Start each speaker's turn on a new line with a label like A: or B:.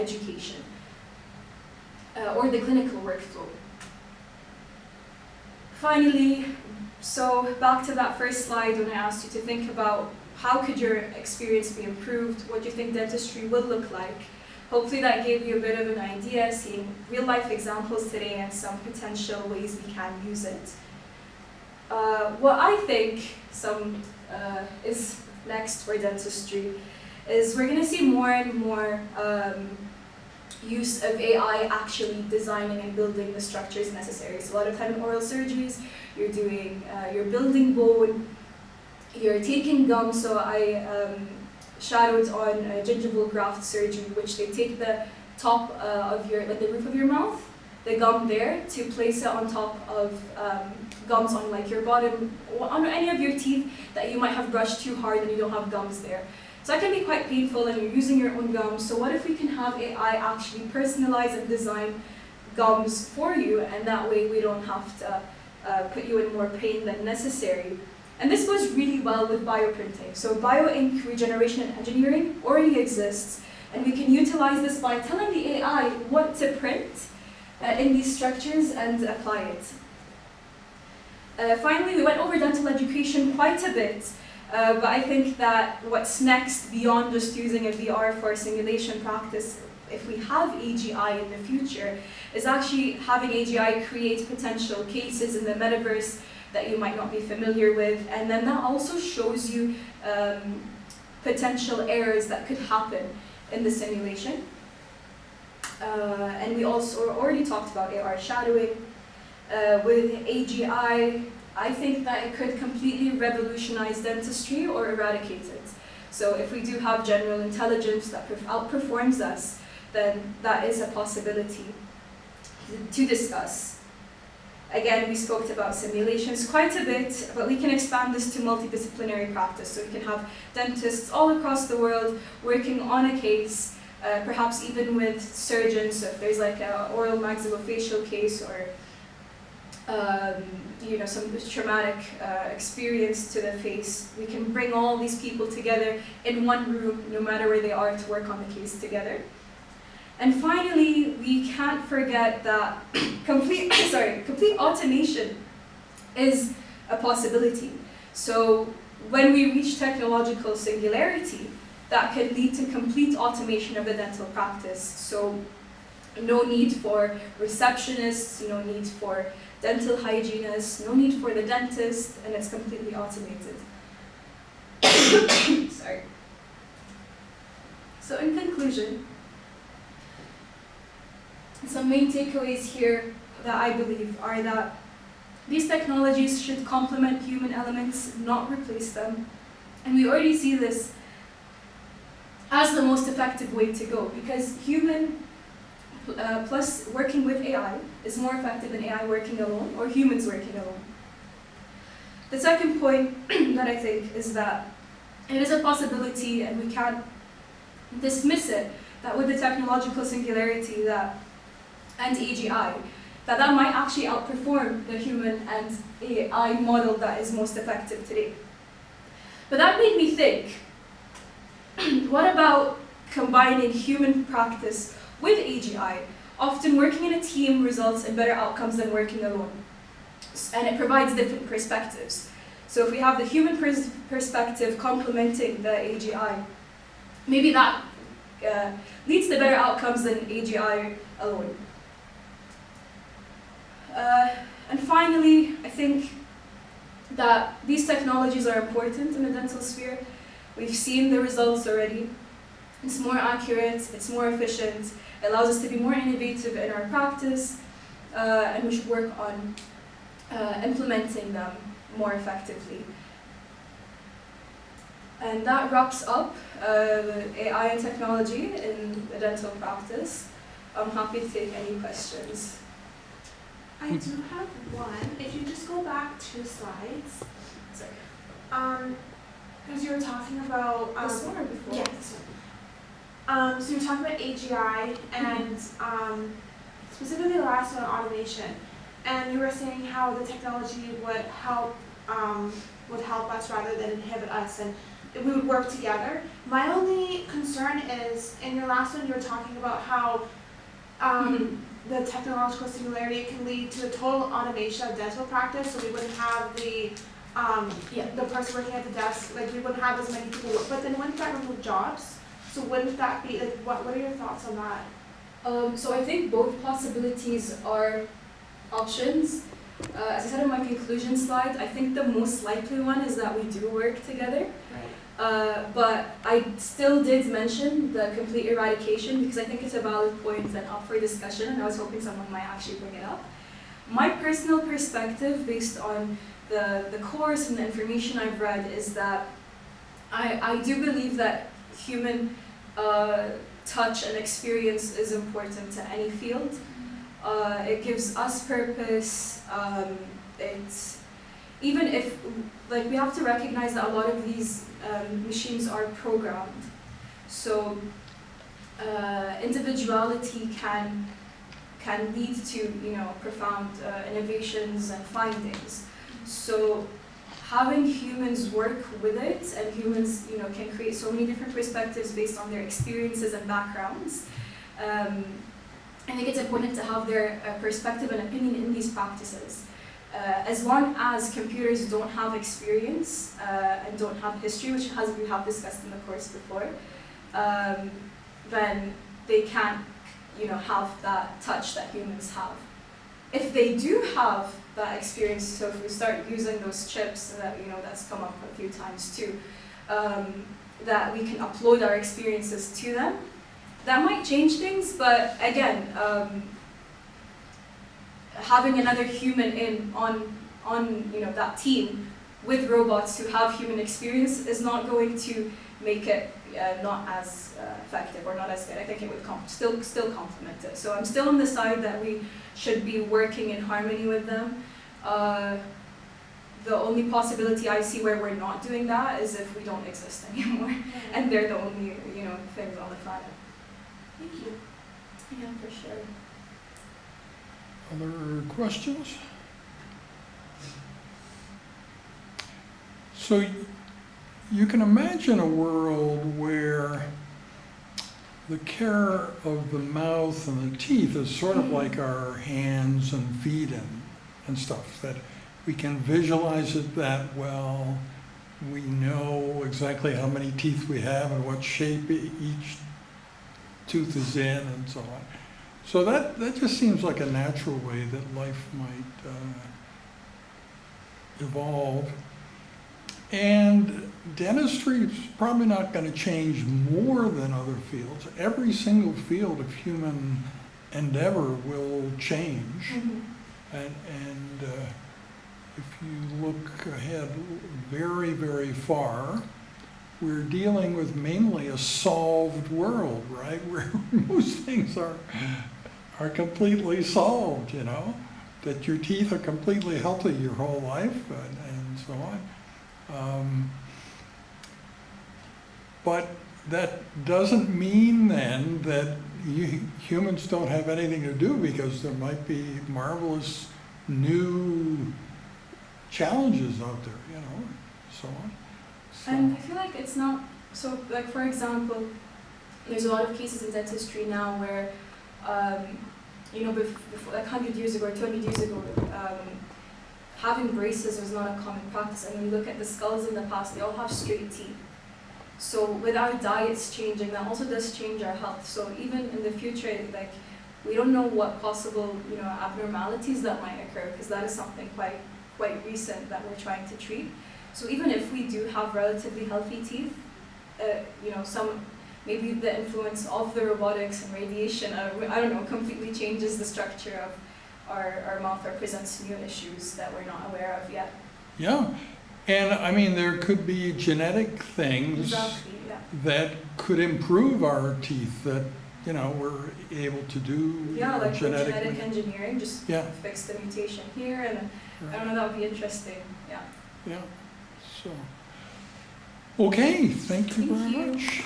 A: education or the clinical workflow. Finally, so back to that first slide when I asked you to think about how could your experience be improved, what do you think dentistry will look like. Hopefully that gave you a bit of an idea, seeing real-life examples today and some potential ways we can use it. What I think is next for dentistry is we're going to see more and more use of AI actually designing and building the structures necessary. So a lot of time in oral surgeries, you're building bone, you're taking gum. So I shadowed on gingival graft surgery, which they take the top of the roof of your mouth, the gum there, to place it on top of gums on like your bottom, on any of your teeth that you might have brushed too hard and you don't have gums there. So that can be quite painful and you're using your own gums. So what if we can have AI actually personalize and design gums for you, and that way we don't have to put you in more pain than necessary. And this goes really well with bioprinting. So bioink regeneration and engineering already exists, and we can utilize this by telling the AI what to print in these structures and apply it. Finally, we went over dental education quite a bit, but I think that what's next beyond just using a VR for simulation practice, if we have AGI in the future, is actually having AGI create potential cases in the metaverse that you might not be familiar with, and then that also shows you potential errors that could happen in the simulation. And we also already talked about AR shadowing. With AGI, I think that it could completely revolutionize dentistry or eradicate it. So if we do have general intelligence that outperforms us, then that is a possibility to discuss. Again, we spoke about simulations quite a bit, but we can expand this to multidisciplinary practice. So we can have dentists all across the world working on a case, perhaps even with surgeons. So if there's like an oral maxillofacial case or some traumatic experience to the face, we can bring all these people together in one room, no matter where they are, to work on the case together. And finally, we can't forget that complete automation is a possibility. So when we reach technological singularity, that could lead to complete automation of the dental practice. So no need for receptionists, no need for dental hygienists, no need for the dentist, and it's completely automated. Sorry. So in conclusion, some main takeaways here that I believe are that these technologies should complement human elements, not replace them. And we already see this as the most effective way to go, because human plus working with AI is more effective than AI working alone or humans working alone. The second point that I think is that it is a possibility, and we can't dismiss it, that with the technological singularity and AGI, that might actually outperform the human and AI model that is most effective today. But that made me think, what about combining human practice with AGI? Often working in a team results in better outcomes than working alone. And it provides different perspectives. So if we have the human perspective complementing the AGI, maybe that leads to better outcomes than AGI alone. And finally, I think that these technologies are important in the dental sphere. We've seen the results already. It's more accurate, it's more efficient, it allows us to be more innovative in our practice, and we should work on implementing them more effectively. And that wraps up AI and technology in the dental practice. I'm happy to take any questions.
B: I do have one. If you just go back 2 slides.
A: Sorry.
B: Because you were talking about
A: this one or before?
B: Yeah, this one. So you were talking about AGI and specifically the last one, automation. And you were saying how the technology would help us rather than inhibit us. And we would work together. My only concern is, in your last one, you were talking about how the technological singularity can lead to a total automation of dental practice, so we wouldn't have the person working at the desk, like we wouldn't have as many people work, but then wouldn't that remove jobs? So wouldn't that be, like, what are your thoughts on that?
A: So I think both possibilities are options. As I said in my conclusion slide, I think the most likely one is that we do work together.
B: Right.
A: But I still did mention the complete eradication because I think it's a valid point and up for discussion, and I was hoping someone might actually bring it up. My personal perspective, based on the course and the information I've read, is that I do believe that human touch and experience is important to any field. It gives us purpose. It's even if, like, we have to recognize that a lot of these machines are programmed. So individuality can lead to, you know, profound innovations and findings. So having humans work with it, and humans, you know, can create so many different perspectives based on their experiences and backgrounds. I think it's important to have their perspective and opinion in these practices. As long as computers don't have experience and don't have history, which we have discussed in the course before, then they can't, you know, have that touch that humans have. If they do have that experience, so if we start using those chips, that, you know, that's come up a few times too, that we can upload our experiences to them, that might change things. But again, having another human on you know, that team with robots who have human experience is not going to make it not as effective or not as good. I think it would still complement it. So I'm still on the side that we should be working in harmony with them. The only possibility I see where we're not doing that is if we don't exist anymore, and they're the only, you know, things on the planet.
B: Thank you.
A: Yeah, for sure.
C: Other questions? So you can imagine a world where the care of the mouth and the teeth is sort of like our hands and feet and stuff, that we can visualize it that well. We know exactly how many teeth we have and what shape each tooth is in and so on. So that just seems like a natural way that life might evolve. And dentistry is probably not going to change more than other fields. Every single field of human endeavor will change.
A: Mm-hmm.
C: And if you look ahead very, very far, we're dealing with mainly a solved world, right? Where most things are completely solved, you know, that your teeth are completely healthy your whole life and so on. But that doesn't mean then that humans don't have anything to do, because there might be marvelous new challenges out there, you know, and so on. So.
A: And I feel like it's not, so like, for example, there's a lot of cases in dentistry now where, you know, before, like 100 years ago or 200 years ago, having braces was not a common practice. And when you look at the skulls in the past, they all have straight teeth. So with our diets changing, that also does change our health. So even in the future, like, we don't know what possible, you know, abnormalities that might occur, because that is something quite recent that we're trying to treat. So even if we do have relatively healthy teeth, you know, maybe the influence of the robotics and radiation, I don't know, completely changes the structure of our mouth, or presents new issues that we're not aware of yet.
C: Yeah, and I mean, there could be genetic things
A: exactly, yeah.
C: that could improve our teeth, that, you know, we're able to do.
A: Yeah, like
C: genetic
A: engineering, just fix the mutation here, and I don't know, that would be interesting, yeah.
C: Yeah, so, okay, thank you very much.